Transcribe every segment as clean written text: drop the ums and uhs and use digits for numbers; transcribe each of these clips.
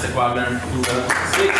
Isaac Wagner to speak.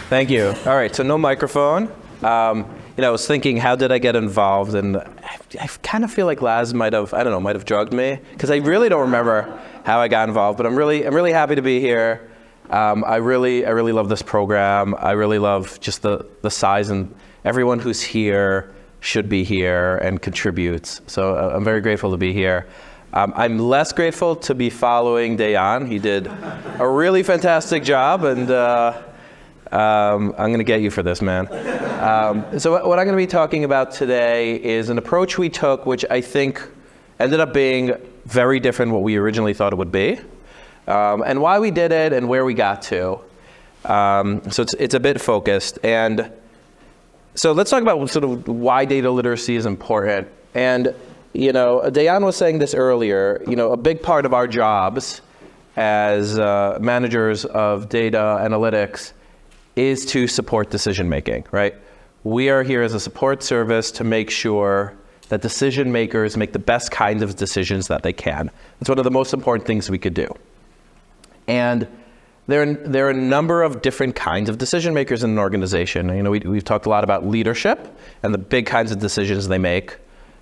Thank you. All right, so no microphone. I was thinking, how did I get involved? And I kind of feel like Laz might have drugged me, because I really don't remember how I got involved. But I'm really happy to be here. I really love this program. I really love just the size, and everyone who's here should be here and contributes. So I'm very grateful to be here. I'm less grateful to be following Dayan. He did a really fantastic job, and I'm going to get you for this, man. So what I'm going to be talking about today is an approach we took, which I think ended up being very different what we originally thought it would be, and why we did it and where we got to. So it's a bit focused. And so let's talk about sort of why data literacy is important. And, Dayan was saying this earlier, a big part of our jobs as managers of data analytics is to support decision making, right? We are here as a support service to make sure that decision makers make the best kinds of decisions that they can. It's one of the most important things we could do. And there are a number of different kinds of decision makers in an organization. We've talked a lot about leadership and the big kinds of decisions they make.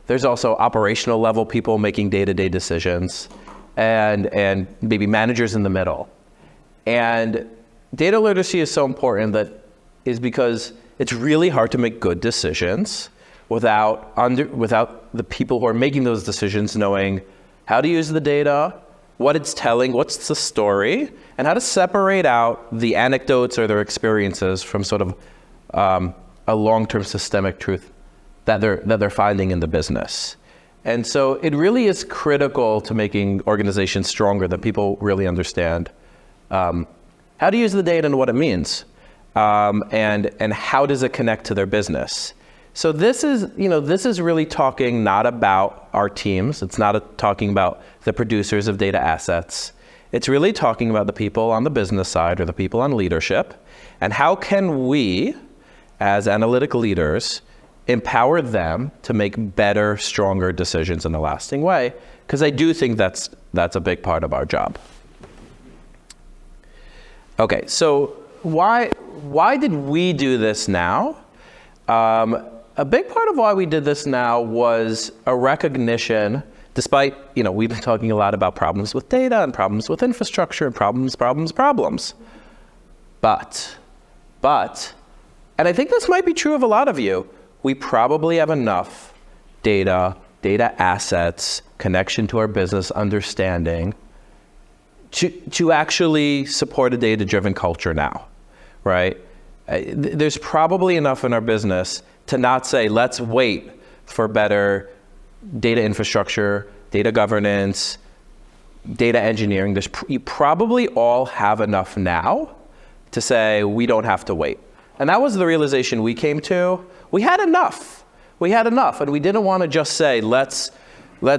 There's also operational level people making day-to-day decisions, and maybe managers in the middle. And data literacy is so important is because it's really hard to make good decisions without the people who are making those decisions knowing how to use the data, what it's telling, what's the story, and how to separate out the anecdotes or their experiences from sort of a long-term systemic truth that they're finding in the business. And so it really is critical to making organizations stronger, that people really understand how to use the data and what it means, and how does it connect to their business. So this is really talking not about our teams. It's not talking about the producers of data assets. It's really talking about the people on the business side or the people on leadership, and how can we, as analytic leaders, empower them to make better, stronger decisions in a lasting way? Because I do think that's a big part of our job. Okay, so why did we do this now? A big part of why we did this now was a recognition, despite, we've been talking a lot about problems with data and problems with infrastructure and problems. But, and I think this might be true of a lot of you, we probably have enough data assets, connection to our business, understanding, to actually support a data-driven culture now, right? There's probably enough in our business to not say, let's wait for better data infrastructure, data governance, data engineering. You probably all have enough now to say, we don't have to wait. And that was the realization we came to. We had enough, and we didn't want to just say, let's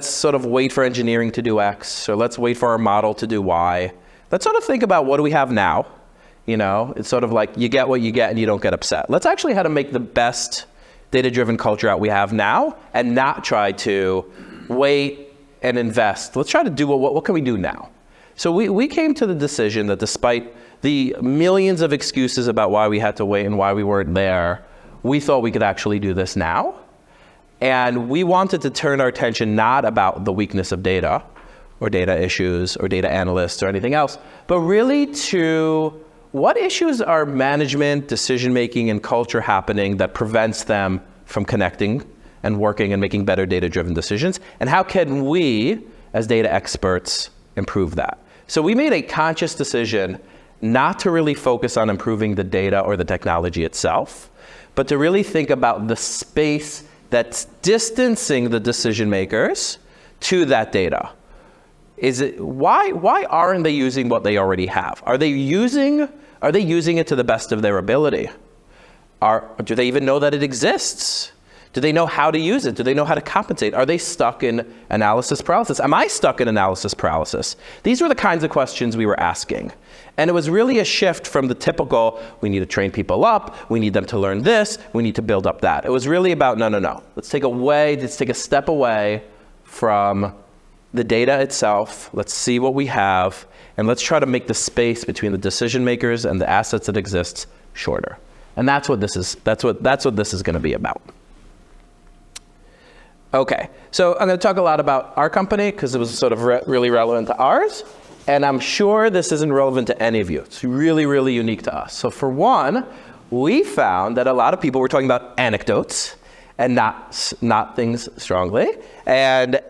sort of wait for engineering to do X, or let's wait for our model to do Y. Let's sort of think about, what do we have now? It's sort of like you get what you get and you don't get upset. Let's actually how to make the best data-driven culture out we have now, and not try to wait and invest. Let's try to do what can we do now? So we came to the decision that despite the millions of excuses about why we had to wait and why we weren't there, we thought we could actually do this now. And we wanted to turn our attention not about the weakness of data or data issues or data analysts or anything else, but really to what issues are management, decision-making, and culture happening that prevents them from connecting and working and making better data-driven decisions? And how can we, as data experts, improve that? So we made a conscious decision not to really focus on improving the data or the technology itself, but to really think about the space that's distancing the decision makers to that data. Why aren't they using what they already have? Are they using it to the best of their ability? Do they even know that it exists? Do they know how to use it? Do they know how to compensate? Are they stuck in analysis paralysis? Am I stuck in analysis paralysis? These were the kinds of questions we were asking. And it was really a shift from the typical, we need to train people up, we need them to learn this, we need to build up that. It was really about, no. Let's take a step away from the data itself, let's see what we have, and let's try to make the space between the decision makers and the assets that exist shorter. And that's what this is going to be about. Okay, so I'm going to talk a lot about our company because it was sort of really relevant to ours. And I'm sure this isn't relevant to any of you. It's really, really unique to us. So for one, we found that a lot of people were talking about anecdotes and not things strongly. And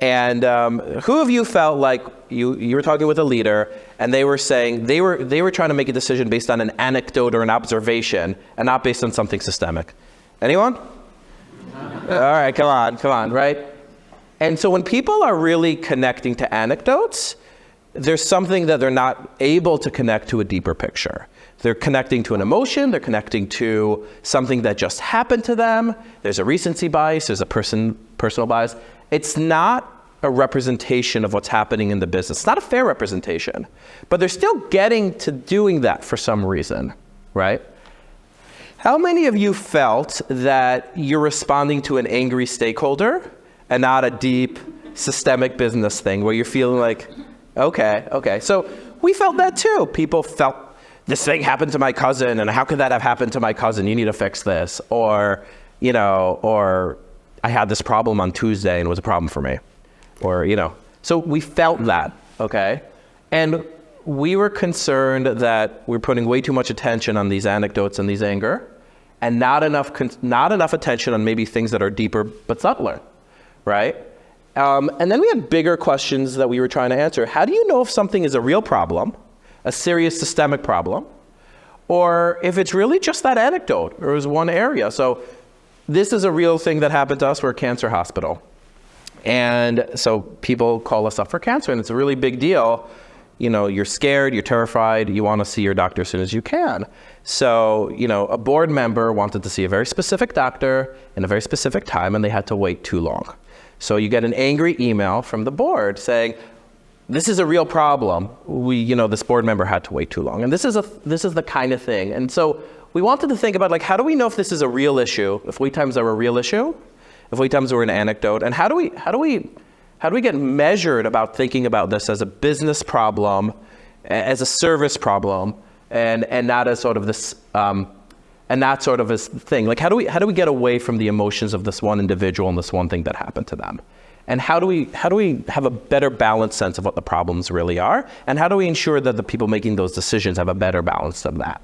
who of you felt like you were talking with a leader and they were saying they were trying to make a decision based on an anecdote or an observation and not based on something systemic? Anyone? All right, come on, right? And so when people are really connecting to anecdotes, there's something that they're not able to connect to a deeper picture. They're connecting to an emotion, they're connecting to something that just happened to them. There's a recency bias, there's a personal bias. It's not a representation of what's happening in the business. It's not a fair representation, but they're still getting to doing that for some reason, right? How many of you felt that you're responding to an angry stakeholder and not a deep systemic business thing where you're feeling like, okay. So we felt that too. People felt this thing happened to my cousin and how could that have happened to my cousin? You need to fix this. Or I had this problem on Tuesday and it was a problem for me. So we felt that, okay? And we were concerned that we're putting way too much attention on these anecdotes and these anger and not enough attention on maybe things that are deeper but subtler, right? And then we had bigger questions that we were trying to answer. How do you know if something is a real problem, a serious systemic problem, or if it's really just that anecdote or is one area? So this is a real thing that happened to us. We're a cancer hospital. And so people call us up for cancer, and it's a really big deal. You're scared, you're terrified, you want to see your doctor as soon as you can. So, a board member wanted to see a very specific doctor in a very specific time, and they had to wait too long. So you get an angry email from the board saying, this is a real problem. This board member had to wait too long. And this is the kind of thing. And so we wanted to think about, how do we know if this is a real issue, if wait times are a real issue, if wait times are an anecdote, and how do we get measured about thinking about this as a business problem, as a service problem, and not as sort of this, and not sort of this thing. How do we get away from the emotions of this one individual and this one thing that happened to them? And how do we have a better balanced sense of what the problems really are? And how do we ensure that the people making those decisions have a better balance of that?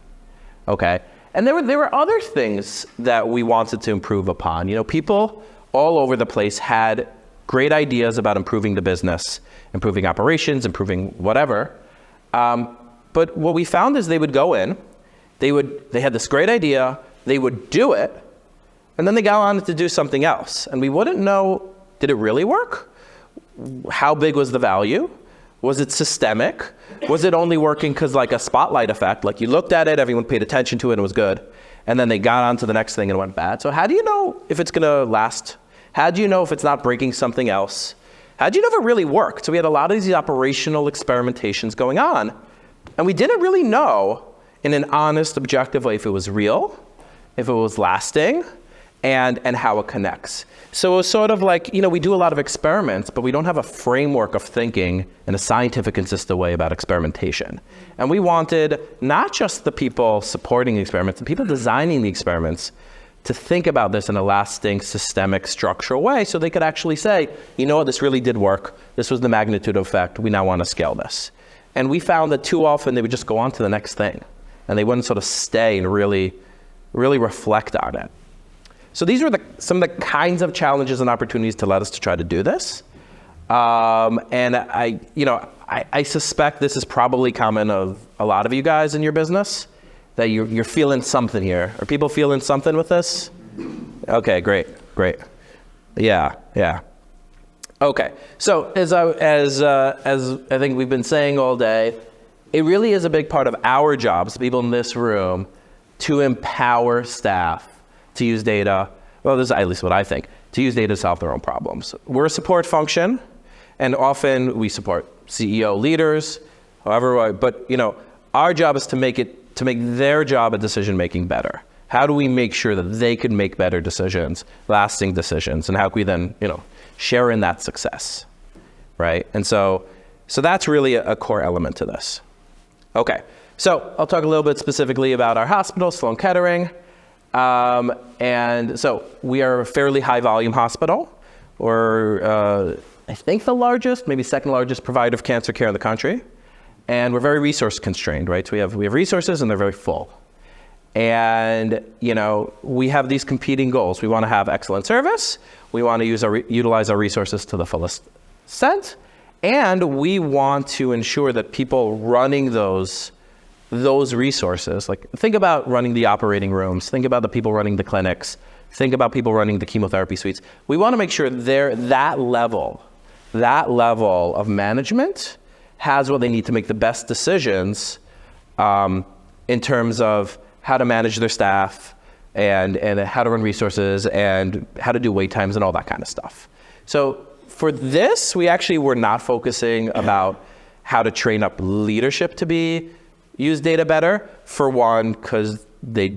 Okay. And there were other things that we wanted to improve upon. People all over the place had great ideas about improving the business, improving operations, improving whatever. But what we found is they would go in, they had this great idea, they would do it, and then they got on to do something else. And we wouldn't know, did it really work? How big was the value? Was it systemic? Was it only working because a spotlight effect? You looked at it, everyone paid attention to it, and it was good. And then they got on to the next thing and it went bad. So how do you know if it's gonna last? How do you know if it's not breaking something else? How do you know if it really worked? So we had a lot of these operational experimentations going on. And we didn't really know in an honest, objective way if it was real, if it was lasting, and how it connects. So it was sort of we do a lot of experiments, but we don't have a framework of thinking in a scientific, consistent way about experimentation. And we wanted not just the people supporting the experiments, the people designing the experiments to think about this in a lasting, systemic, structural way so they could actually say, what, this really did work. This was the magnitude of effect. We now want to scale this. And we found that too often they would just go on to the next thing. And they wouldn't sort of stay and really reflect on it. So these were some of the kinds of challenges and opportunities to let us to try to do this. And I suspect this is probably common of a lot of you guys in your business, that you're feeling something here. Are people feeling something with this? Okay, great. Yeah. Okay, so as I think we've been saying all day, it really is a big part of our jobs, people in this room, to empower staff to use data. Well, this is at least what I think, to use data to solve their own problems. We're a support function, and often we support CEO leaders, however, but our job is to make their job at decision making better. How do we make sure that they can make better decisions, lasting decisions, and how can we then, share in that success? right? And so that's really a core element to this. Okay, so I'll talk a little bit specifically about our hospital, Sloan Kettering. And so we are a fairly high volume hospital. We're, I think, the largest, maybe second largest provider of cancer care in the country. And we're very resource constrained, right? So we have resources and they're very full. And, we have these competing goals. We want to have excellent service. We want to utilize our resources to the fullest extent. And we want to ensure that people running those resources, like think about running the operating rooms, think about the people running the clinics, think about people running the chemotherapy suites. We want to make sure that level of management has what they need to make the best decisions in terms of how to manage their staff and how to run resources and how to do wait times and all that kind of stuff. So for this, we actually were not focusing about how to train up leadership to use data better. For one, because they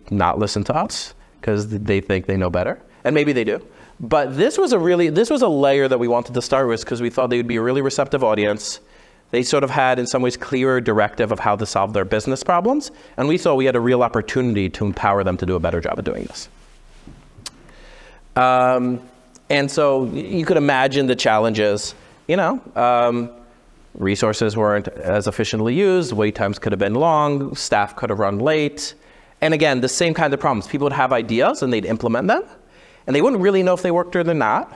not listen to us because they think they know better, and maybe they do. But this was a layer that we wanted to start with because we thought they would be a really receptive audience. They sort of had, in some ways, clearer directive of how to solve their business problems, and we thought we had a real opportunity to empower them to do a better job of doing this. And so you could imagine the challenges, resources weren't as efficiently used, wait times could have been long, staff could have run late. And again, the same kind of problems. People would have ideas and they'd implement them, and they wouldn't really know if they worked or they're not,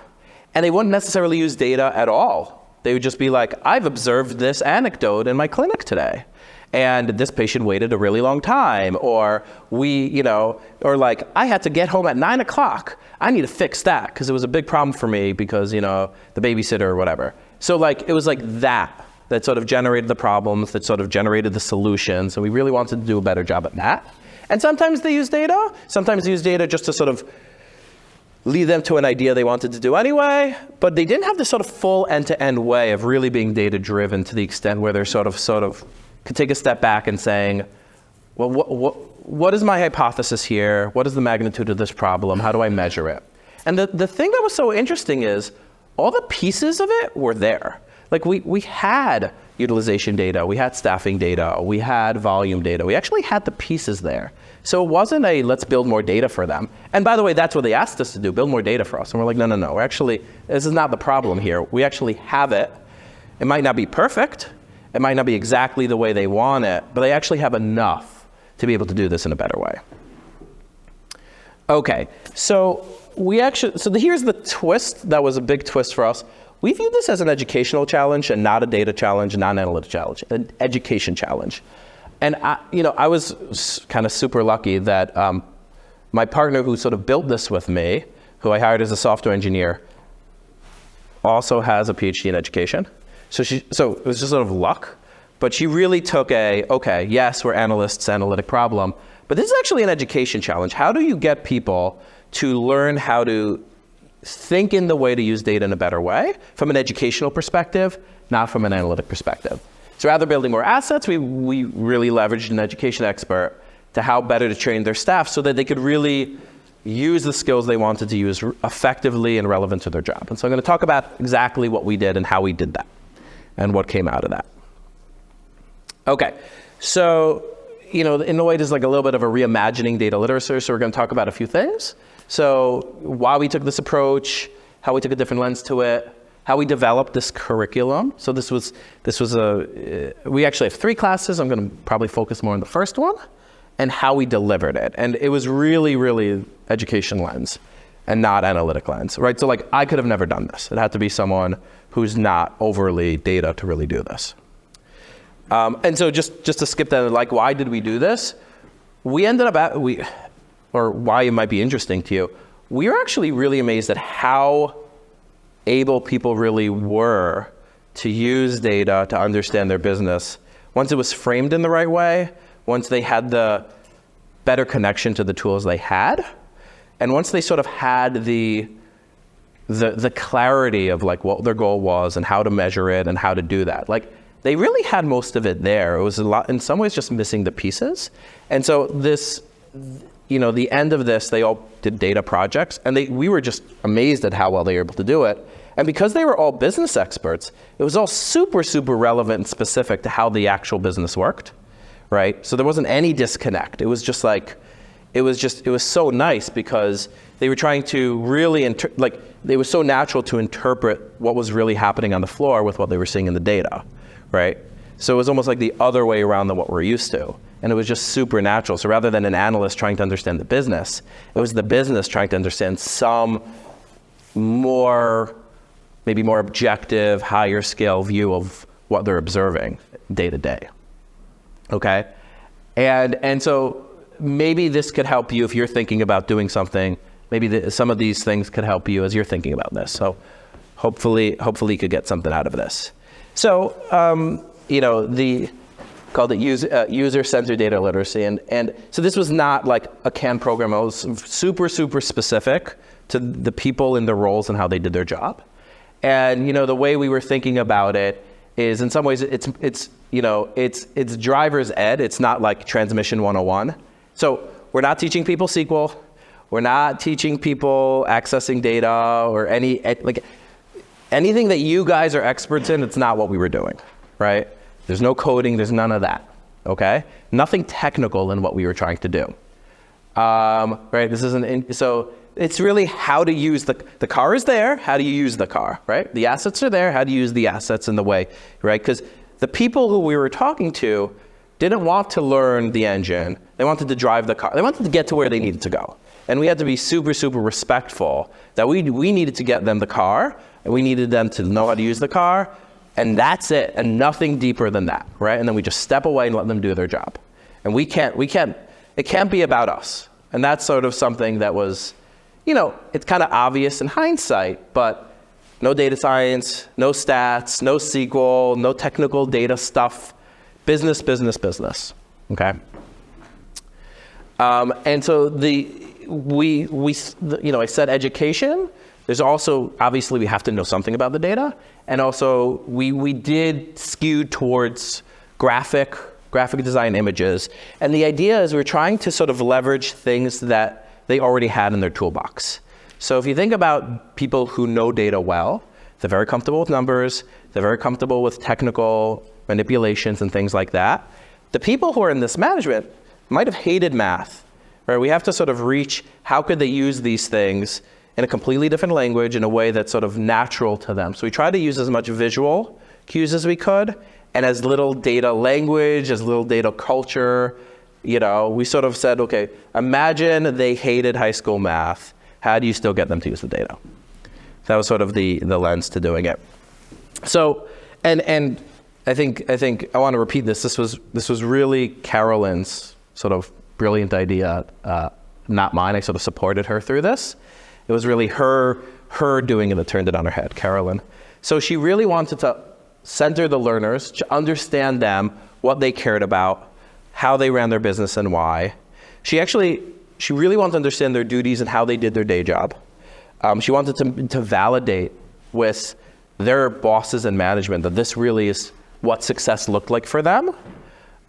and they wouldn't necessarily use data at all. They would just be like, I've observed this anecdote in my clinic today, and this patient waited a really long time, or or like, I had to get home at 9 o'clock. I need to fix that because it was a big problem for me because, the babysitter or whatever. So like, it was like that sort of generated the problems, that sort of generated the solutions. And we really wanted to do a better job at that. And sometimes they use data. Sometimes they use data just to sort of lead them to an idea they wanted to do anyway, but they didn't have this sort of full end-to-end way of really being data-driven to the extent where they're sort of could take a step back and saying, well, what is my hypothesis here? What is the magnitude of this problem? How do I measure it? And the thing that was so interesting is all the pieces of it were there. Like we had utilization data, we had staffing data, we had volume data. We actually had the pieces there. So it wasn't a let's build more data for them. And by the way, that's what they asked us to do, build more data for us. And we're like, no. We're actually, this is not the problem here. We actually have it. It might not be perfect. It might not be exactly the way they want it, but they actually have enough to be able to do this in a better way. Okay, so here's the twist that was a big twist for us. We viewed this as an educational challenge and not a data challenge, not an analytic challenge, an education challenge. And I was kind of super lucky that my partner who sort of built this with me, who I hired as a software engineer, also has a PhD in education. So it was just sort of luck, but she really took okay, yes, we're analysts, analytic problem, but this is actually an education challenge. How do you get people to learn how to think in the way to use data in a better way from an educational perspective, not from an analytic perspective? So rather than building more assets, we really leveraged an education expert to how better to train their staff so that they could really use the skills they wanted to use effectively and relevant to their job. And so I'm going to talk about exactly what we did and how we did that and what came out of that. Okay, so in a way, there's like a little bit of a reimagining data literacy. So we're going to talk about a few things. So why we took this approach, how we took a different lens to it, how we developed this curriculum. So we actually have 3 classes. I'm going to probably focus more on the first one, and how we delivered it. And it was really, really education lens and not analytic lens, right? So like, I could have never done this. It had to be someone who's not overly data to really do this. And so just to skip that, like, why did we do this? We ended up or why it might be interesting to you, we were actually really amazed at how able people really were to use data to understand their business. Once it was framed in the right way, once they had the better connection to the tools they had, and once they sort of had the clarity of like what their goal was and how to measure it and how to do that. Like, they really had most of it there. It was a lot, in some ways, just missing the pieces. And so this, the end of this, they all did data projects, and we were just amazed at how well they were able to do it. And because they were all business experts, it was all super, super relevant and specific to how the actual business worked, right? So there wasn't any disconnect. It was just like, it was so nice because they were trying to really, it was so natural to interpret what was really happening on the floor with what they were seeing in the data, right? So it was almost like the other way around than what we're used to. And it was just super natural. So rather than an analyst trying to understand the business, it was the business trying to understand some maybe more objective, higher scale view of what they're observing day to day, okay? And so maybe this could help you if you're thinking about doing something. Maybe some of these things could help you as you're thinking about this. So hopefully you could get something out of this. So, called it user-centered data literacy. And so this was not like a canned program. It was super, super specific to the people in the roles and how they did their job. And, the way we were thinking about it is in some ways it's driver's ed. It's not like transmission 101. So we're not teaching people SQL. We're not teaching people accessing data or anything that you guys are experts in. It's not what we were doing, right? There's no coding, there's none of that, okay? Nothing technical in what we were trying to do, right? So it's really how to use the car is there, how do you use the car, right? The assets are there, how do you use the assets in the way, right? Because the people who we were talking to didn't want to learn the engine, they wanted to drive the car, they wanted to get to where they needed to go. And we had to be super, super respectful that we needed to get them the car, and we needed them to know how to use the car, and that's it, and nothing deeper than that, right? And then we just step away and let them do their job. And it can't be about us. And that's sort of something that was, it's kind of obvious in hindsight, but no data science, no stats, no SQL, no technical data stuff, business, okay? And so I said education. There's also, obviously, we have to know something about the data. And also, we did skew towards graphic design images. And the idea is we're trying to sort of leverage things that they already had in their toolbox. So if you think about people who know data well, they're very comfortable with numbers, they're very comfortable with technical manipulations and things like that. The people who are in this management might have hated math, right? We have to sort of reach, how could they use these things in a completely different language in a way that's sort of natural to them. So we try to use as much visual cues as we could, and as little data language, as little data culture. We sort of said, okay, imagine they hated high school math. How do you still get them to use the data? That was sort of the lens to doing it. So, and I think I want to repeat this. This was really Carolyn's sort of brilliant idea, not mine. I sort of supported her through this. It was really her doing it that turned it on her head, Carolyn. So she really wanted to center the learners, to understand them, what they cared about, how they ran their business and why. She really wanted to understand their duties and how they did their day job. She wanted to validate with their bosses and management that this really is what success looked like for them.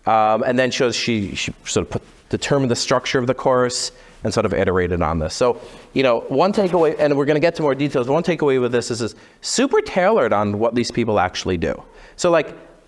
And then she sort of determined the structure of the course and sort of iterated on this. So, one takeaway, and we're gonna get to more details, but one takeaway with this is super tailored on what these people actually do. So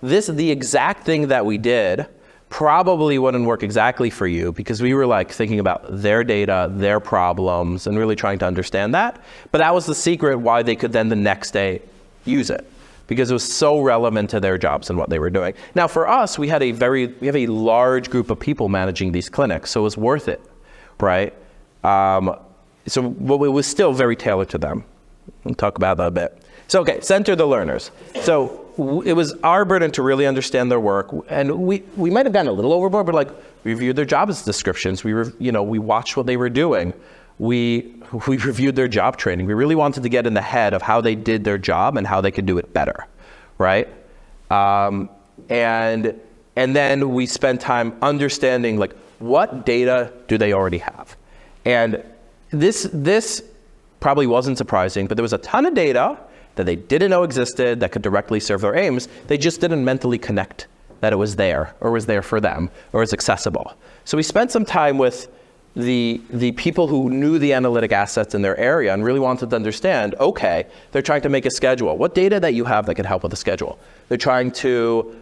the exact thing that we did probably wouldn't work exactly for you because we were thinking about their data, their problems, and really trying to understand that. But that was the secret why they could then the next day use it, because it was so relevant to their jobs and what they were doing. Now for us, we have a large group of people managing these clinics, so it was worth it, right? It was still very tailored to them. We'll talk about that a bit. So, okay, center the learners. So it was our burden to really understand their work, and we might have gotten a little overboard, but we reviewed their job descriptions. We watched what they were doing. We reviewed their job training. We really wanted to get in the head of how they did their job and how they could do it better, right? And then we spent time understanding what data do they already have. And this probably wasn't surprising, but there was a ton of data that they didn't know existed that could directly serve their aims. They just didn't mentally connect that it was there or was there for them or was accessible. So we spent some time with the people who knew the analytic assets in their area and really wanted to understand, okay, they're trying to make a schedule. What data that you have that could help with the schedule? They're trying to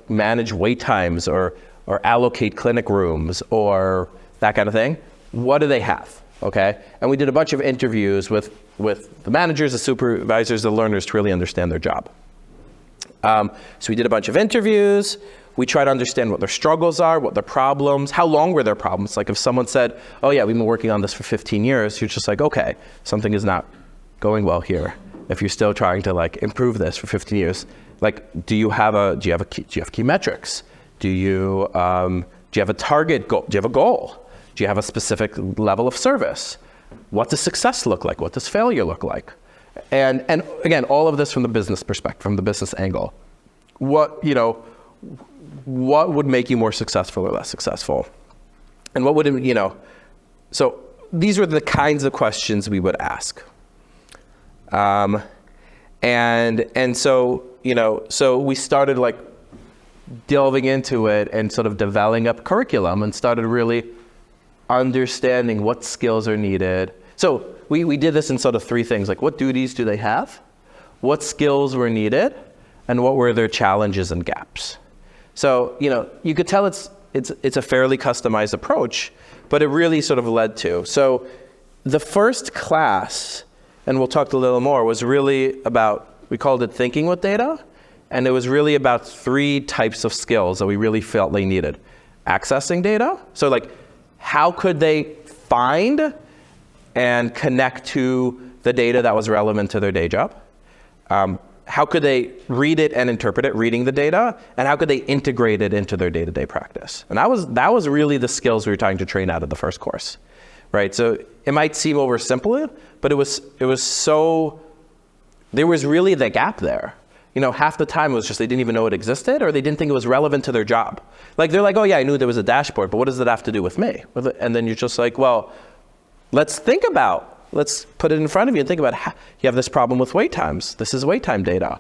manage wait times or allocate clinic rooms or that kind of thing. What do they have? Okay, and we did a bunch of interviews with the managers, the supervisors, the learners to really understand their job. So we did a bunch of interviews. We try to understand what their struggles are, what their problems, how long were their problems. Like if someone said, oh yeah, we've been working on this for 15 years, you're just like, okay, something is not going well here. If you're still trying to like improve this for 15 years, like do you have key metrics? Do you have a target goal? Do you have a goal? Do you have a specific level of service? What does success look like? What does failure look like? And again, all of this from the business perspective, from the business angle. What would make you more successful or less successful? And what would, so these were the kinds of questions we would ask. And so, so we started like delving into it and sort of developing up curriculum and started really understanding what skills are needed. So we did this in sort of three things, like what duties do they have? What skills were needed? And what were their challenges and gaps? So, you could tell it's a fairly customized approach, but it really sort of led to. So the first class, and we'll talk a little more, was really about, we called it thinking with data. And it was really about three types of skills that we really felt they needed. Accessing data. So like, how could they find and connect to the data that was relevant to their day job? How could they read it and interpret it, reading the data? And how could they integrate it into their day-to-day practice? And that was really the skills we were trying to train out of the first course, right? So it might seem oversimple, but there was really the gap there. Half the time it was just they didn't even know it existed, or they didn't think it was relevant to their job. Like they're like, oh yeah, I knew there was a dashboard, but what does it have to do with me? And then you're just like, well, let's put it in front of you and think about how you have this problem with wait times. This is wait time data.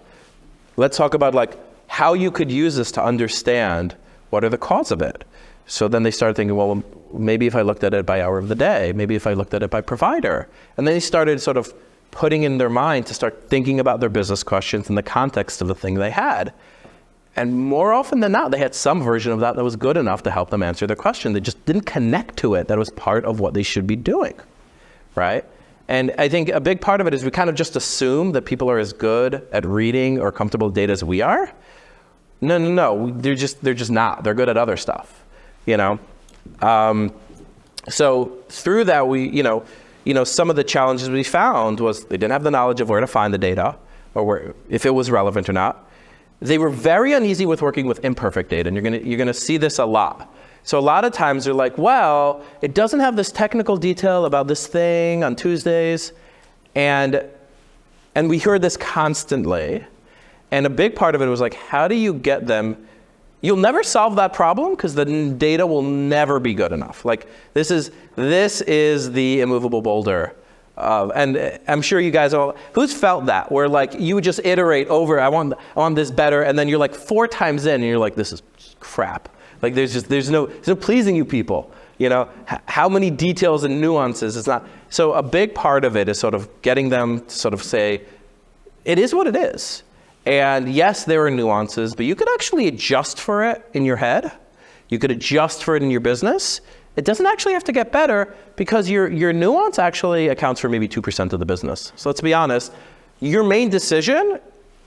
Let's talk about like how you could use this to understand what are the cause of it. So then they started thinking, well, maybe if I looked at it by hour of the day, maybe if I looked at it by provider. And then they started sort of putting in their mind to start thinking about their business questions in the context of the thing they had. And more often than not, they had some version of that was good enough to help them answer their question. They just didn't connect to it. That was part of what they should be doing, right? And I think a big part of it is we kind of just assume that people are as good at reading or comfortable with data as we are. No, they're just not. They're good at other stuff, So through that, we, some of the challenges we found was they didn't have the knowledge of where to find the data or if it was relevant or not. They were very uneasy with working with imperfect data, and you're gonna see this a lot. So a lot of times they're like, well, it doesn't have this technical detail about this thing on Tuesdays, and we heard this constantly. And a big part of it was like, how do you get them? You'll never solve that problem because the data will never be good enough. Like this is the immovable boulder. And I'm sure you guys all, who's felt that? Where like you would just iterate over, I want this better, and then you're like 4 times in and you're like, this is crap. Like there's no pleasing you people. How many details and nuances, it's not. So a big part of it is sort of getting them to sort of say, it is what it is. And yes, there are nuances, but you could actually adjust for it in your head. You could adjust for it in your business. It doesn't actually have to get better because your nuance actually accounts for maybe 2% of the business. So let's be honest, your main decision,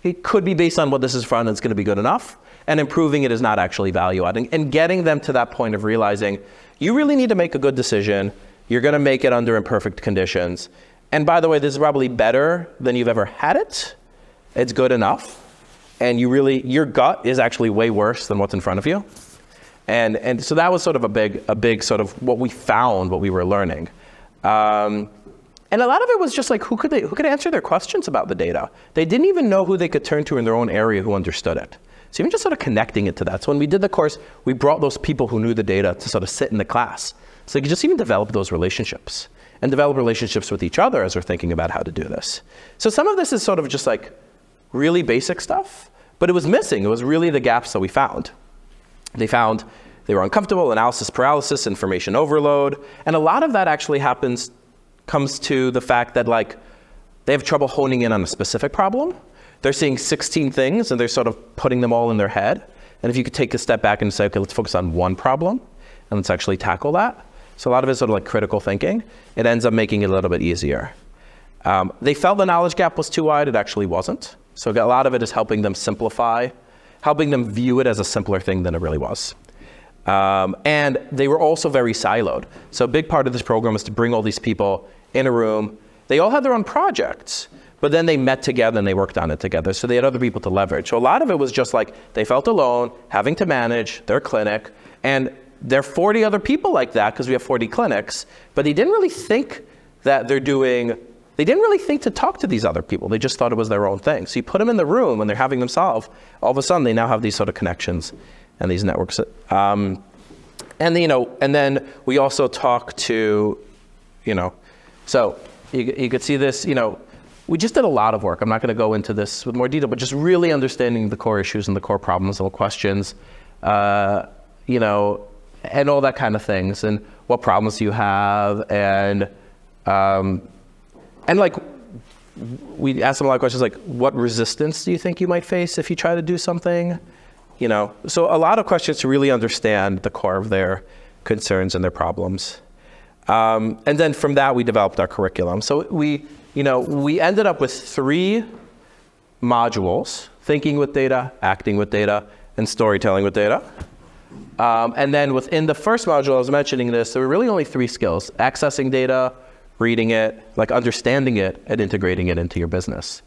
it could be based on what this is for and it's gonna be good enough, and improving it is not actually value adding. And getting them to that point of realizing, you really need to make a good decision, you're gonna make it under imperfect conditions. And by the way, this is probably better than you've ever had it. It's good enough. And your gut is actually way worse than what's in front of you. And so that was sort of a big sort of what we found, what we were learning. And a lot of it was just like, who could answer their questions about the data? They didn't even know who they could turn to in their own area who understood it. So even just sort of connecting it to that. So when we did the course, we brought those people who knew the data to sort of sit in the class. So they could just even develop those relationships and develop relationships with each other as we're thinking about how to do this. So some of this is sort of just like really basic stuff, but it was missing. It was really the gaps that we found. They they were uncomfortable, analysis paralysis, information overload. And a lot of that actually comes to the fact that like they have trouble honing in on a specific problem. They're seeing 16 things and they're sort of putting them all in their head. And if you could take a step back and say, okay, let's focus on one problem and let's actually tackle that. So a lot of it's sort of like critical thinking. It ends up making it a little bit easier. They felt the knowledge gap was too wide. It actually wasn't. So a lot of it is helping them simplify, helping them view it as a simpler thing than it really was. And they were also very siloed. So a big part of this program was to bring all these people in a room. They all had their own projects, but then they met together and they worked on it together. So they had other people to leverage. So a lot of it was just like they felt alone, having to manage their clinic. And there are 40 other people like that because we have 40 clinics, but they didn't really think that they didn't really think to talk to these other people. They just thought it was their own thing. So you put them in the room and they're having them solve. All of a sudden they now have these sort of connections and these networks. And then we also talk to, so you could see this, we just did a lot of work. I'm not going to go into this with more detail, but just really understanding the core issues and the core problems and the questions, and all that kind of things, and what problems you have, and like we asked them a lot of questions like, what resistance do you think you might face if you try to do something? So a lot of questions to really understand the core of their concerns and their problems. And then from that, we developed our curriculum. So we ended up with 3 modules: thinking with data, acting with data, and storytelling with data. And then within the first module, I was mentioning this, there were really only 3 skills: accessing data, reading it, like understanding it, and integrating it into your business.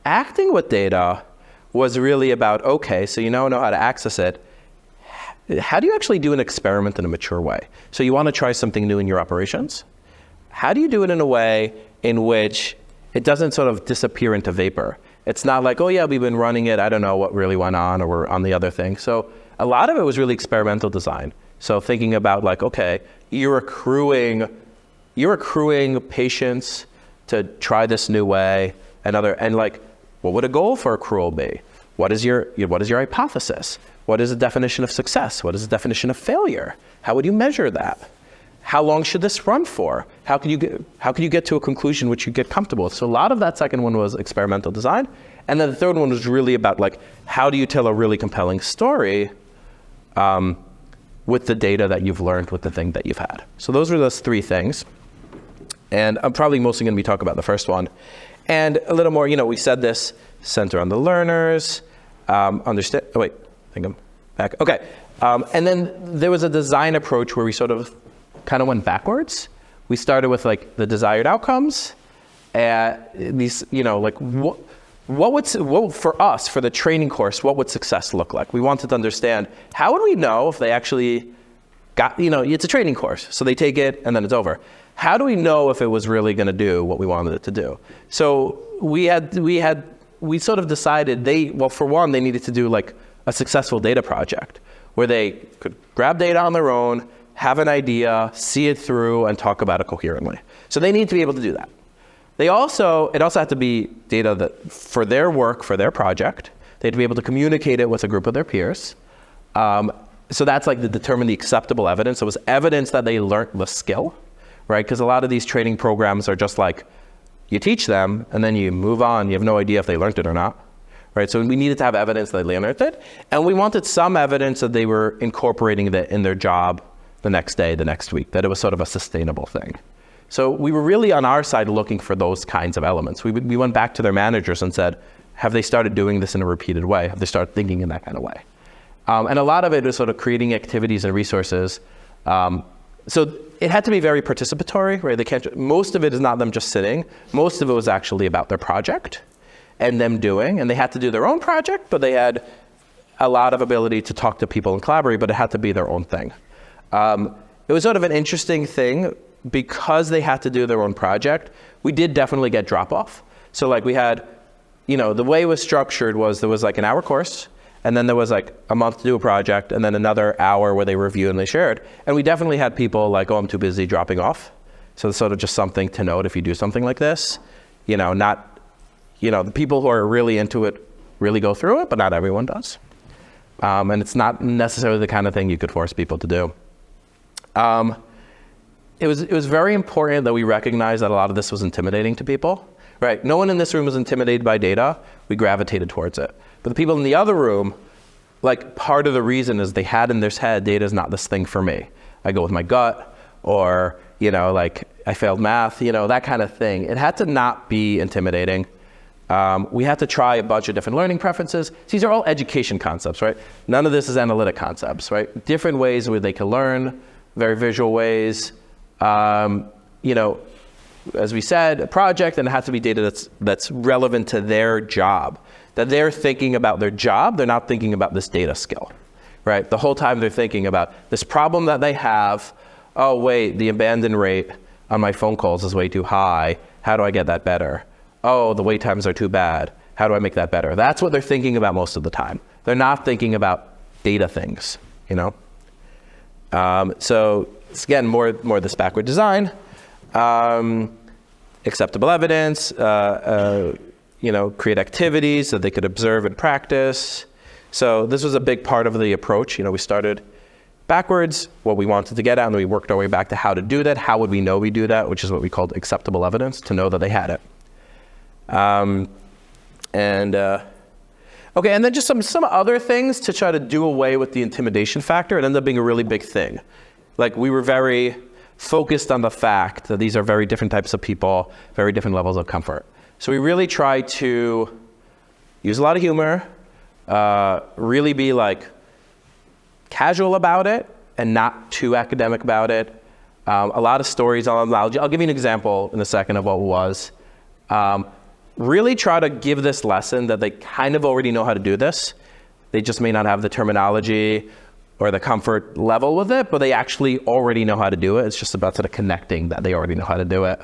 Acting with data was really about, okay, so you now know how to access it. How do you actually do an experiment in a mature way? So you want to try something new in your operations. How do you do it in a way in which it doesn't sort of disappear into vapor? It's not like, oh yeah, we've been running it, I don't know what really went on, or we're on the other thing. So a lot of it was really experimental design. So thinking about like, okay, you're accruing patients to try this new way, and like, what would a goal for accrual be? What is your hypothesis? What is the definition of success? What is the definition of failure? How would you measure that? How long should this run for? How can you get to a conclusion which you get comfortable with? So a lot of that second one was experimental design. And then the third one was really about like, how do you tell a really compelling story with the data that you've learned with the thing that you've had? So those were those 3 things. And I'm probably mostly going to be talking about the first one. And a little more, we said this, center on the learners, understand, oh wait, I think I'm back. Okay. And then there was a design approach where we sort of kind of went backwards. We started with like the desired outcomes, these, like what for us, for the training course, what would success look like? We wanted to understand, how would we know if they actually got, it's a training course, so they take it and then it's over. How do we know if it was really going to do what we wanted it to do? So we sort of decided for one, they needed to do like a successful data project where they could grab data on their own, have an idea, see it through, and talk about it coherently. So they need to be able to do that. It also had to be data that for their work, for their project, they had to be able to communicate it with a group of their peers. So that's like to determine the acceptable evidence. So it was evidence that they learned the skill, right? Because a lot of these training programs are just like, you teach them and then you move on. You have no idea if they learned it or not, right? So we needed to have evidence that they learned it. And we wanted some evidence that they were incorporating it in their job the next day, the next week, that it was sort of a sustainable thing. So we were really on our side looking for those kinds of elements. We went back to their managers and said, have they started doing this in a repeated way? Have they started thinking in that kind of way? And a lot of it is sort of creating activities and resources. So it had to be very participatory, right? Most of it is not them just sitting. Most of it was actually about their project and them doing. And they had to do their own project, but they had a lot of ability to talk to people and collaborate, but it had to be their own thing. It was sort of an interesting thing because they had to do their own project. We did definitely get drop off. So like we had, the way it was structured was there was like an hour course, and then there was like a month to do a project, and then another hour where they review and they shared. And we definitely had people like, oh, I'm too busy, dropping off. So it's sort of just something to note if you do something like this. The people who are really into it really go through it, but not everyone does. And it's not necessarily the kind of thing you could force people to do. It was very important that we recognize that a lot of this was intimidating to people, right? No one in this room was intimidated by data. We gravitated towards it. But the people in the other room, like, part of the reason is they had in their head, data is not this thing for me. I go with my gut, or, you know, like, I failed math, you know, that kind of thing. It had to not be intimidating. We had to try a bunch of different learning preferences. These are all education concepts, right? None of this is analytic concepts, right? Different ways where they can learn, very visual ways. You know, as we said, a project, and it has to be data that's relevant to their job. That they're thinking about their job, they're not thinking about this data skill, right? The whole time they're thinking about this problem that they have. Oh wait, the abandon rate on my phone calls is way too high. How do I get that better? Oh, the wait times are too bad. How do I make that better? That's what they're thinking about most of the time. They're not thinking about data things, you know? So it's, again, more this backward design. Acceptable evidence, you know, create activities that they could observe and practice. So this was a big part of the approach. You know, we started backwards, what we wanted to get at, and we worked our way back to how to do that. How would we know we do that, which is what we called acceptable evidence, to know that they had it. Okay, and then just some other things to try to do away with the intimidation factor. It ended up being a really big thing. Like, we were very focused on the fact that these are very different types of people, very different levels of comfort. So we really try to use a lot of humor, really be like casual about it and not too academic about it. A lot of stories on I'll give you an example in a second of what it was. Really try to give this lesson that they kind of already know how to do this. They just may not have the terminology or the comfort level with it, but they actually already know how to do it. It's just about sort of connecting that they already know how to do it.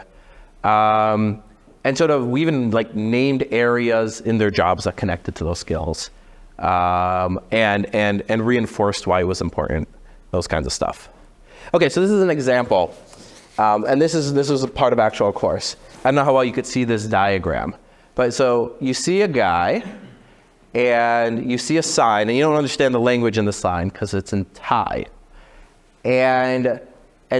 And sort of, we even like named areas in their jobs that connected to those skills, and reinforced why it was important, those kinds of stuff. Okay, so this is an example, and this was a part of actual course. I don't know how well you could see this diagram, but so you see a guy, and you see a sign, and you don't understand the language in the sign because it's in Thai, and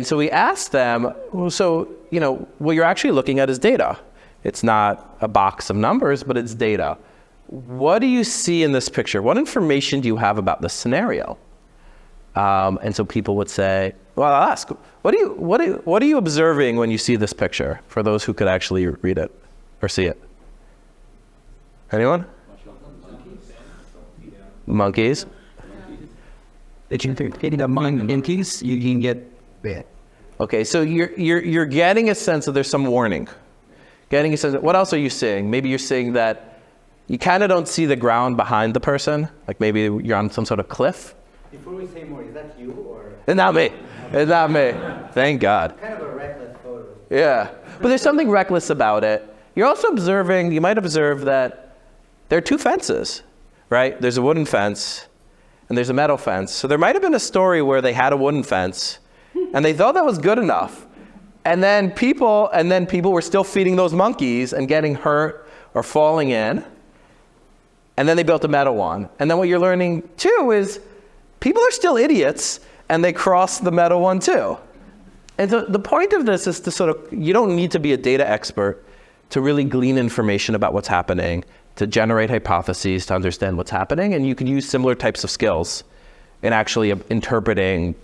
so we asked them, well, so, you know, what you're actually looking at is data. It's not a box of numbers, but it's data. What do you see in this picture? What information do you have about this scenario? And so people would say, well, I'll ask, what are you observing when you see this picture, for those who could actually read it or see it? Anyone? Monkeys. If you're feeding the monkeys, you can get bit. Okay, so you're getting a sense that there's some warning. Getting a sense of, what else are you seeing? Maybe you're seeing that you kind of don't see the ground behind the person. Like maybe you're on some sort of cliff. Before we say more, is that you or? It's not me. It's not me. Thank God. Kind of a reckless photo. Yeah, but there's something reckless about it. You're also observing, you might observe that there are two fences, right? There's a wooden fence and there's a metal fence. So there might have been a story where they had a wooden fence and they thought that was good enough. And then people were still feeding those monkeys and getting hurt or falling in. And then they built a metal one. And then what you're learning too is people are still idiots and they cross the metal one too. And so the point of this is to sort of, you don't need to be a data expert to really glean information about what's happening, to generate hypotheses, to understand what's happening. And you can use similar types of skills in actually interpreting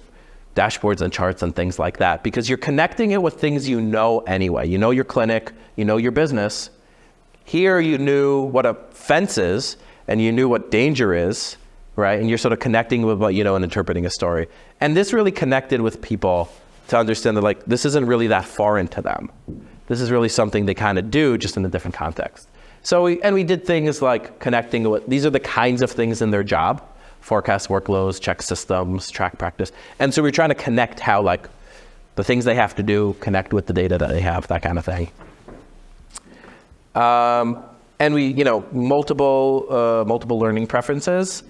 dashboards and charts and things like that, because you're connecting it with things you know anyway. You know your clinic, you know your business. Here you knew what a fence is and you knew what danger is, right? And you're sort of connecting with what you know and interpreting a story. And this really connected with people to understand that, like, this isn't really that foreign to them. This is really something they kind of do, just in a different context. So we did things like connecting with, these are the kinds of things in their job: forecast workloads, check systems, track practice. And so we're trying to connect how, like, the things they have to do connect with the data that they have, that kind of thing. And we, you know, multiple learning preferences.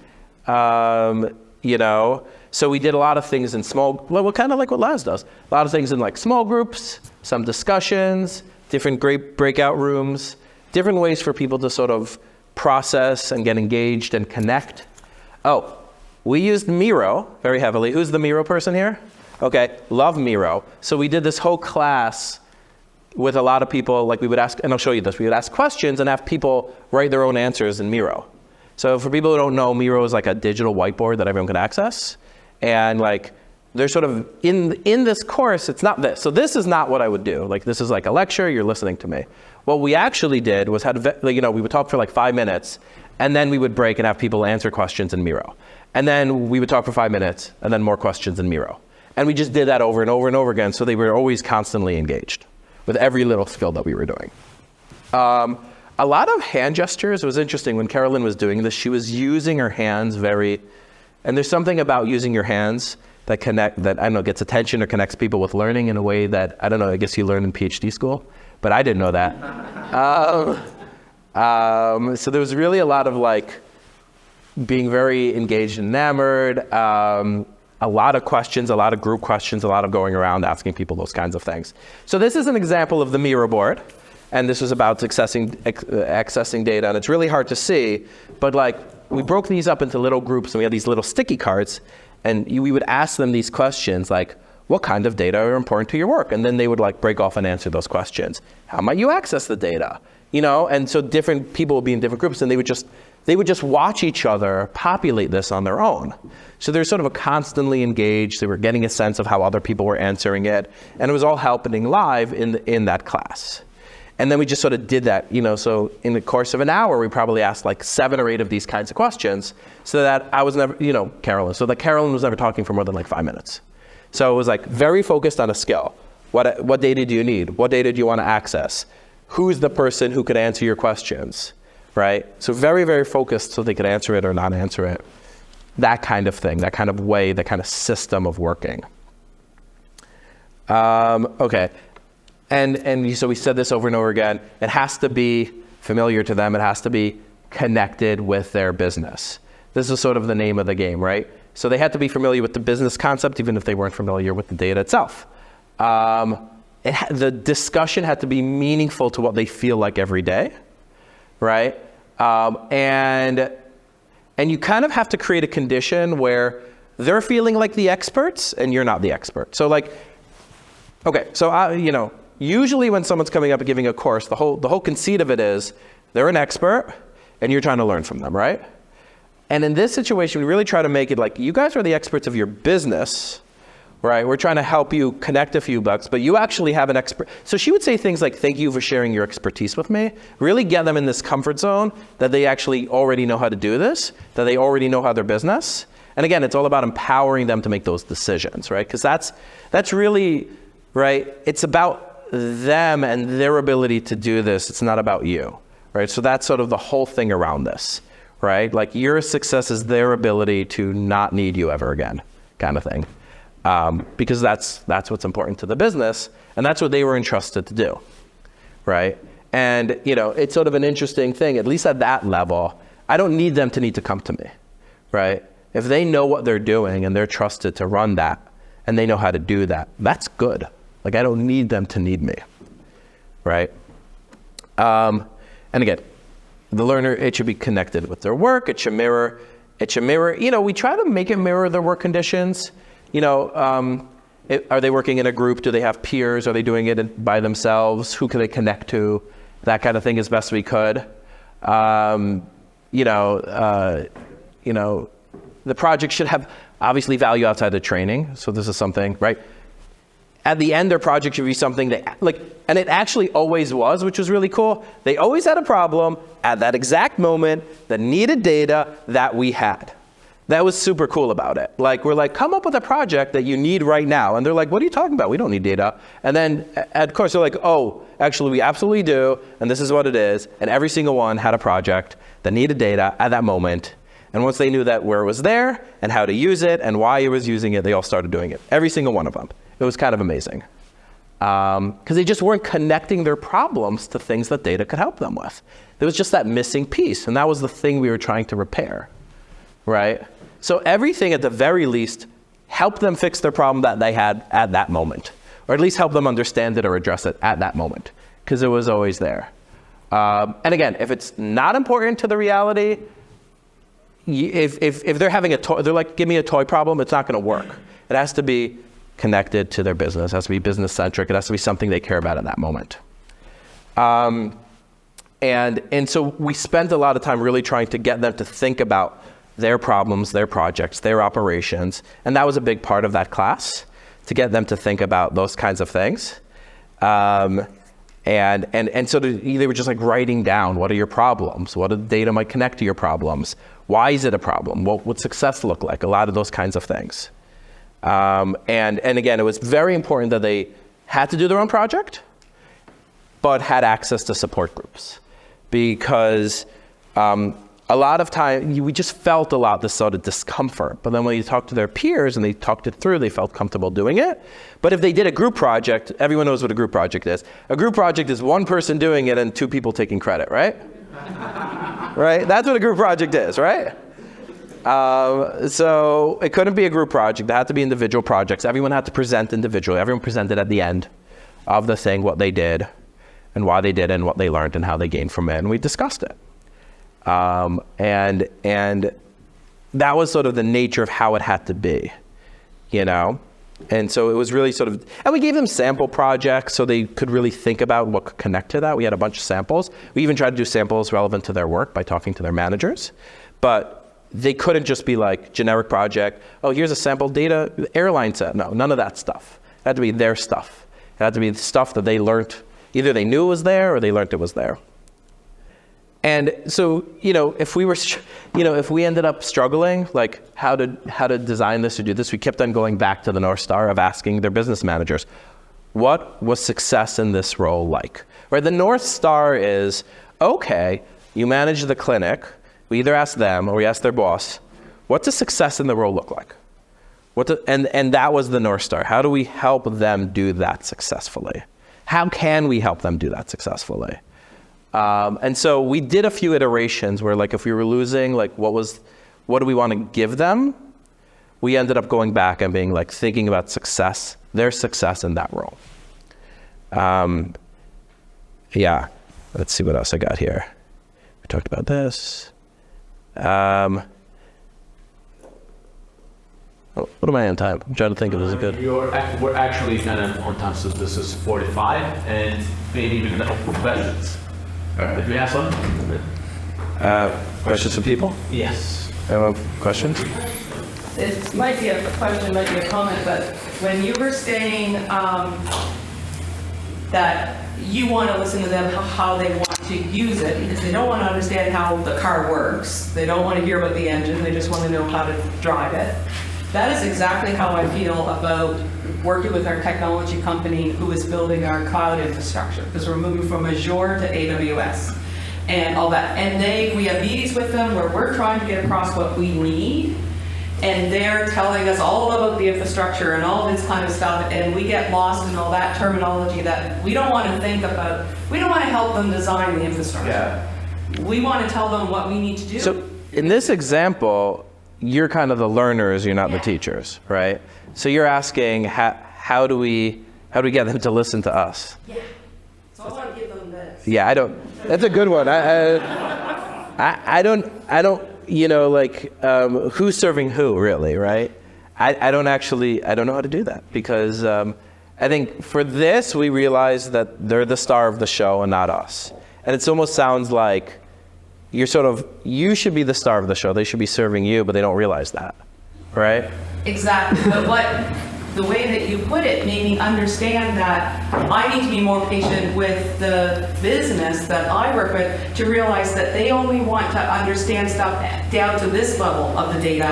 You know, so we did a lot of things in small, well, kind of like what Laz does. A lot of things in like small groups, some discussions, different great breakout rooms, different ways for people to sort of process and get engaged and connect. Oh, we used Miro very heavily. Who's the Miro person here? Okay, love Miro. So we did this whole class with a lot of people, like we would ask, and I'll show you this, we would ask questions and have people write their own answers in Miro. So for people who don't know, Miro is like a digital whiteboard that everyone can access. And like, they're sort of, in this course, it's not this. So this is not what I would do. Like, this is like a lecture, you're listening to me. What we actually did was we would talk for like 5 minutes, and then we would break and have people answer questions in Miro. And then we would talk for 5 minutes, and then more questions in Miro. And we just did that over and over and over again, so they were always constantly engaged with every little skill that we were doing. A lot of hand gestures. It was interesting when Carolyn was doing this, she was using her hands and there's something about using your hands that I don't know, gets attention or connects people with learning in a way that, I don't know, I guess you learn in PhD school, but I didn't know that. So there was really a lot of like being very engaged and enamored, a lot of questions, a lot of group questions, a lot of going around asking people those kinds of things. So this is an example of the Miro board, and this was about accessing data, and it's really hard to see, but like we broke these up into little groups, and we had these little sticky cards, and we would ask them these questions like, what kind of data are important to your work? And then they would like break off and answer those questions. How might you access the data? You know, and so different people would be in different groups, and they would just watch each other populate this on their own. So they're sort of a constantly engaged, they were getting a sense of how other people were answering it, and it was all happening live in that class. And then we just sort of did that, you know, so in the course of an hour, we probably asked like 7 or 8 of these kinds of questions, so that I was never, you know, so that Carolyn was never talking for more than like 5 minutes. So it was like very focused on a skill. What data do you need? What data do you want to access? Who's the person who could answer your questions, right? So very, very focused so they could answer it or not answer it. That kind of thing, that kind of way, that kind of system of working. Okay, and so we said this over and over again. It has to be familiar to them. It has to be connected with their business. This is sort of the name of the game, right? So they had to be familiar with the business concept, even if they weren't familiar with the data itself. The discussion had to be meaningful to what they feel like every day, right? And you kind of have to create a condition where they're feeling like the experts and you're not the expert. So like, okay, so you know, usually when someone's coming up and giving a course, the whole conceit of it is they're an expert and you're trying to learn from them, right? And in this situation, we really try to make it like, you guys are the experts of your business, right? We're trying to help you connect a few bucks, but you actually have an expert. So she would say things like, thank you for sharing your expertise with me. Really get them in this comfort zone that they actually already know how to do this, that they already know how their business. And again, it's all about empowering them to make those decisions, right? Because that's really, right? It's about them and their ability to do this. It's not about you, right? So that's sort of the whole thing around this, right? Like your success is their ability to not need you ever again, kind of thing. Because that's what's important to the business, and that's what they were entrusted to do, right? And you know, it's sort of an interesting thing, at least at that level. I don't need them to need to come to me, right? If they know what they're doing and they're trusted to run that, and they know how to do that, that's good. Like I don't need them to need me, right? And again, the learner, it should be connected with their work. It should mirror. You know, we try to make it mirror their work conditions. You know, are they working in a group? Do they have peers? Are they doing it by themselves? Who can they connect to? That kind of thing as best we could. You know, the project should have obviously value outside of training. So this is something, right? At the end, their project should be something that, like, and it actually always was, which was really cool. They always had a problem at that exact moment that needed data that we had. That was super cool about it. Like, we're like, come up with a project that you need right now. And they're like, what are you talking about? We don't need data. And then, of course, they're like, oh, actually, we absolutely do. And this is what it is. And every single one had a project that needed data at that moment. And once they knew that where it was there and how to use it and why it was using it, they all started doing it. Every single one of them. It was kind of amazing. Because they just weren't connecting their problems to things that data could help them with. There was just that missing piece. And that was the thing we were trying to repair, right? So everything at the very least helped them fix their problem that they had at that moment. Or at least help them understand it or address it at that moment. Because it was always there. And again, if it's not important to the reality, if they're having a toy, they're like, give me a toy problem, it's not going to work. It has to be connected to their business. It has to be business centric. It has to be something they care about at that moment. And so we spent a lot of time really trying to get them to think about their problems, their projects, their operations. And that was a big part of that class, to get them to think about those kinds of things. And so they were just like writing down, what are your problems? What are the data might connect to your problems? Why is it a problem? What would success look like? A lot of those kinds of things. And again, it was very important that they had to do their own project, but had access to support groups. Because a lot of time, we just felt a lot this sort of discomfort. But then when you talk to their peers and they talked it through, they felt comfortable doing it. But if they did a group project, everyone knows what a group project is. A group project is one person doing it and two people taking credit, right? Right? That's what a group project is, right? So it couldn't be a group project. It had to be individual projects. Everyone had to present individually. Everyone presented at the end of the thing what they did and why they did it and what they learned and how they gained from it. And we discussed it. And that was sort of the nature of how it had to be, you know? And so it was really sort of, and we gave them sample projects so they could really think about what could connect to that. We had a bunch of samples. We even tried to do samples relevant to their work by talking to their managers. But they couldn't just be like generic project, oh, here's a sample data, airline set. No, none of that stuff. It had to be their stuff. It had to be the stuff that they learned, either they knew it was there or they learned it was there. And so, you know, if we ended up struggling, like how to design this or do this, we kept on going back to the North Star of asking their business managers, what was success in this role like? Right, the North Star is, okay, you manage the clinic. We either ask them or we ask their boss, what's a success in the role look like? And that was the North Star. How do we help them do that successfully? How can we help them do that successfully? And so we did a few iterations where, like, if we were losing, like, what do we want to give them? We ended up going back and being like thinking about success, their success in that role. Yeah, let's see what else I got here. We talked about this. What am I on time? I'm trying to think if this is good. We're actually kind of on time, so this is 45, and maybe we can have questions. If we have some. Questions from people? Yes. Anyone have questions? It might be a question, might be a comment, but when you were saying that you want to listen to them, how they want to use it, because they don't want to understand how the car works. They don't want to hear about the engine. They just want to know how to drive it. That is exactly how I feel about working with our technology company who is building our cloud infrastructure, because we're moving from Azure to AWS and all that. And we have meetings with them where we're trying to get across what we need, and they're telling us all about the infrastructure and all this kind of stuff, and we get lost in all that terminology that we don't want to think about. We don't want to help them design the infrastructure. Yeah. We want to tell them what we need to do. So in this example, you're kind of the learners, you're not the teachers, right? So you're asking, how do we get them to listen to us? Yeah. So I want to give them this. Yeah, that's a good one. I don't, you know, like, who's serving who, really, right? I don't know how to do that, because I think for this, we realize that they're the star of the show and not us. And it almost sounds like you should be the star of the show. They should be serving you, but they don't realize that, right? Exactly, but the way that you put it made me understand that I need to be more patient with the business that I work with to realize that they only want to understand stuff down to this level of the data,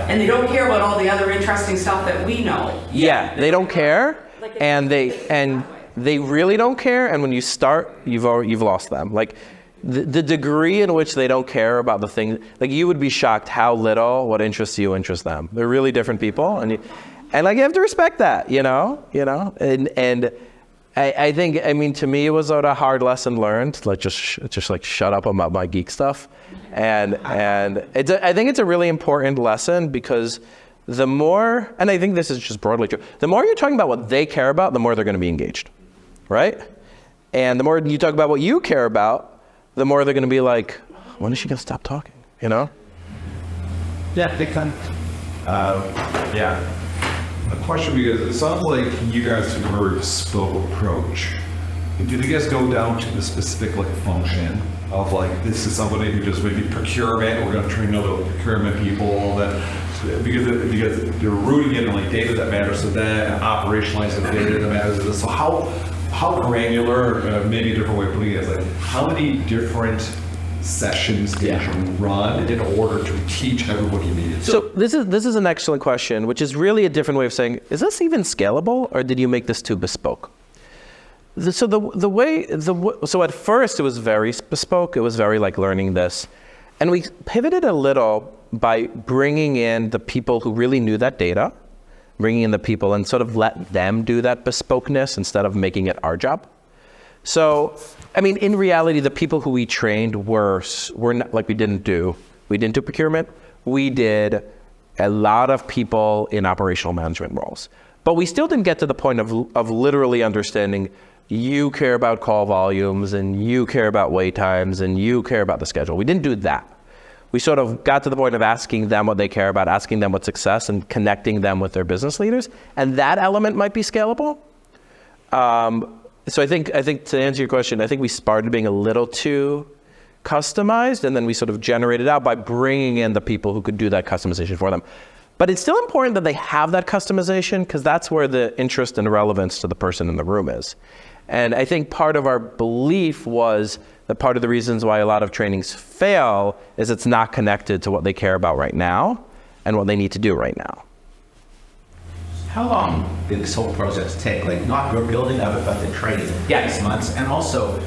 and they don't care about all the other interesting stuff that we know. Yeah, they don't care, and they really don't care. And when you start, you've lost them. Like, the degree in which they don't care about the thing, like, you would be shocked how little what interests you interests them. They're really different people, and like, you have to respect that, you know. And I think, I mean, to me, it was a hard lesson learned, like, just like shut up about my geek stuff, and I think it's a really important lesson, because the more, and I think this is just broadly true, the more you're talking about what they care about, the more they're going to be engaged, right? And the more you talk about what you care about, the more they're going to be like, when is she going to stop talking, you know? Yeah, they can. Yeah. A question, because it sounds like you guys took a very bespoke approach. Did you guys go down to the specific like function of like, this is somebody who does maybe procurement, we're gonna train other procurement people, all that, because they're rooting in like data that matters to them and operationalizing the data that matters to them. So how granular, maybe a different way of putting it is like, how many different sessions did you run in order to teach everybody you needed? So this is an excellent question, which is really a different way of saying, is this even scalable, or did you make this too bespoke? So so at first it was very bespoke. It was very like learning this, and we pivoted a little by bringing in the people who really knew that data, bringing in the people and sort of let them do that bespokeness instead of making it our job. So, I mean, in reality, the people who we trained were not, like, we didn't do procurement. We did a lot of people in operational management roles, but we still didn't get to the point of literally understanding, you care about call volumes and you care about wait times and you care about the schedule. We didn't do that. We sort of got to the point of asking them what they care about, asking them what's success, and connecting them with their business leaders. And that element might be scalable. So I think to answer your question, I think we started being a little too customized, and then we sort of generated out by bringing in the people who could do that customization for them. But it's still important that they have that customization, because that's where the interest and relevance to the person in the room is. And I think part of our belief was that part of the reasons why a lot of trainings fail is it's not connected to what they care about right now and what they need to do right now. How long did this whole process take? Like, not building of it, but the training? 6 months. And also,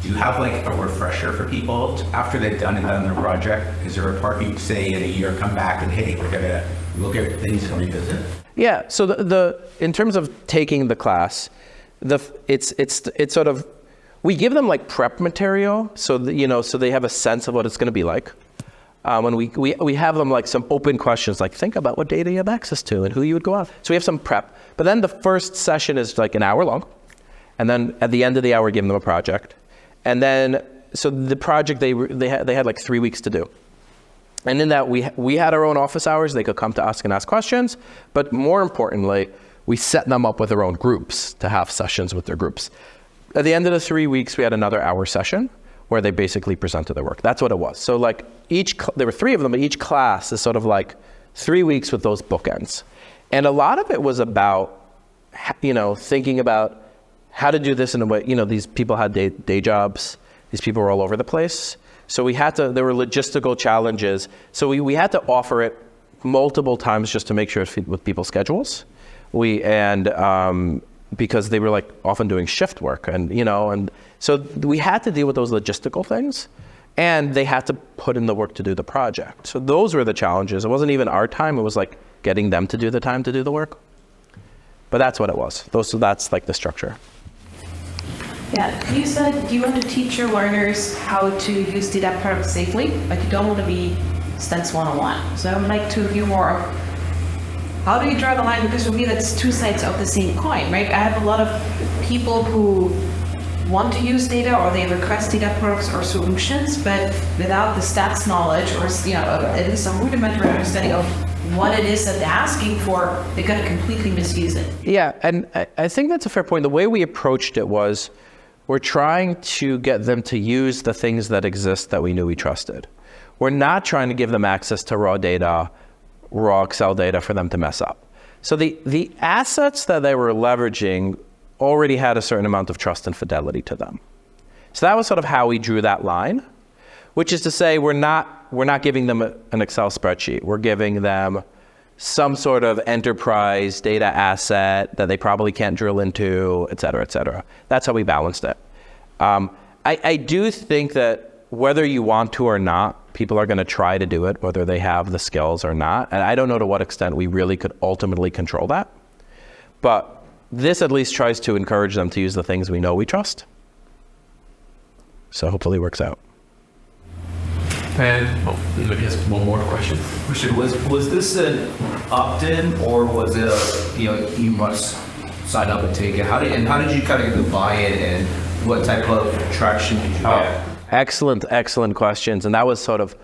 do you have like a refresher for people after they've done their project? Is there a part you'd say in a year, come back and, hey, we're gonna look at things and revisit? Yeah. So the in terms of taking the class, it's sort of, we give them like prep material, so that, so they have a sense of what it's going to be like. When we have them like some open questions, like think about what data you have access to and who you would go on. So we have some prep, but then the first session is like an hour long, and then at the end of the hour, we give them a project, and then so the project they had like 3 weeks to do. And in that, we had our own office hours. They could come to us and ask questions, but more importantly, we set them up with their own groups to have sessions with their groups. At the end of the 3 weeks, we had another hour session where they basically presented their work. That's what it was. So like there were 3 of them, but each class is sort of like 3 weeks with those bookends. And a lot of it was about, thinking about how to do this in a way, these people had day jobs. These people were all over the place. So there were logistical challenges. So we had to offer it multiple times just to make sure it fit with people's schedules. Because they were like often doing shift work, and so we had to deal with those logistical things, and they had to put in the work to do the project. So those were the challenges. It wasn't even our time. It was like getting them to do the time to do the work. But that's what it was. So that's like the structure. Yeah, you said you want to teach your learners how to use data products safely, but you don't want to be Stents 101. So I would like to hear more of, how do you draw the line? Because for me, that's two sides of the same coin, right? I have a lot of people who want to use data, or they request data products or solutions, but without the stats knowledge, or at least some rudimentary understanding of what it is that they're asking for, they're going to completely misuse it. Yeah, and I think that's a fair point. The way we approached it was, we're trying to get them to use the things that exist that we knew we trusted. We're not trying to give them access to raw data, raw Excel data for them to mess up. So the assets that they were leveraging already had a certain amount of trust and fidelity to them. So that was sort of how we drew that line, which is to say we're not giving them an Excel spreadsheet. We're giving them some sort of enterprise data asset that they probably can't drill into, et cetera, et cetera. That's how we balanced it. I do think that whether you want to or not, people are going to try to do it, whether they have the skills or not. And I don't know to what extent we really could ultimately control that. But this at least tries to encourage them to use the things we know we trust. So hopefully it works out. And maybe just one more question. Was this an opt-in, or was it you must sign up and take it? How did you kind of get the buy-in, and what type of traction did you get? Excellent questions. And that was sort of,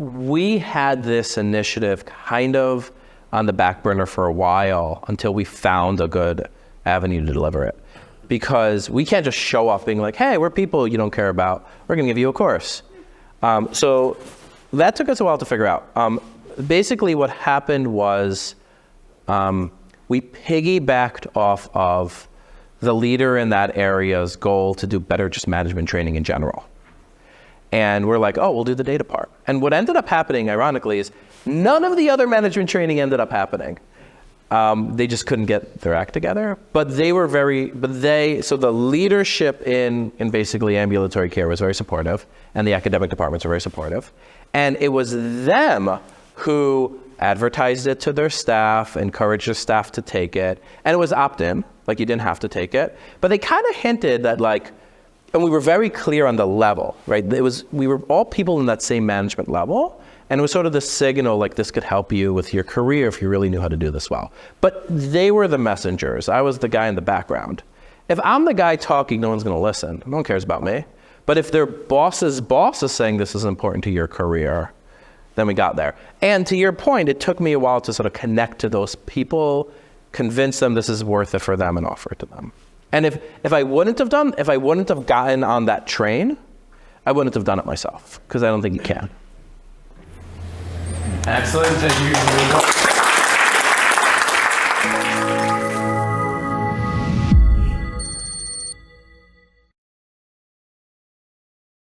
we had this initiative kind of on the back burner for a while until we found a good avenue to deliver it. Because we can't just show up being like, hey, we're people you don't care about. We're going to give you a course. So that took us a while to figure out. Basically, what happened was we piggybacked off of the leader in that area's goal to do better just management training in general. And we're like, oh, we'll do the data part. And what ended up happening, ironically, is none of the other management training ended up happening. They just couldn't get their act together. But so the leadership in basically ambulatory care was very supportive, and the academic departments were very supportive. And it was them who advertised it to their staff, encouraged their staff to take it. And it was opt-in, like you didn't have to take it. But they kind of hinted that and we were very clear on the level, right? We were all people in that same management level. And it was sort of the signal, like this could help you with your career if you really knew how to do this well. But they were the messengers. I was the guy in the background. If I'm the guy talking, no one's going to listen. No one cares about me. But if their boss's boss is saying this is important to your career, then we got there. And to your point, it took me a while to sort of connect to those people, convince them this is worth it for them, and offer it to them. And if I wouldn't have gotten on that train, I wouldn't have done it myself, because I don't think you can. Excellent. Thank you.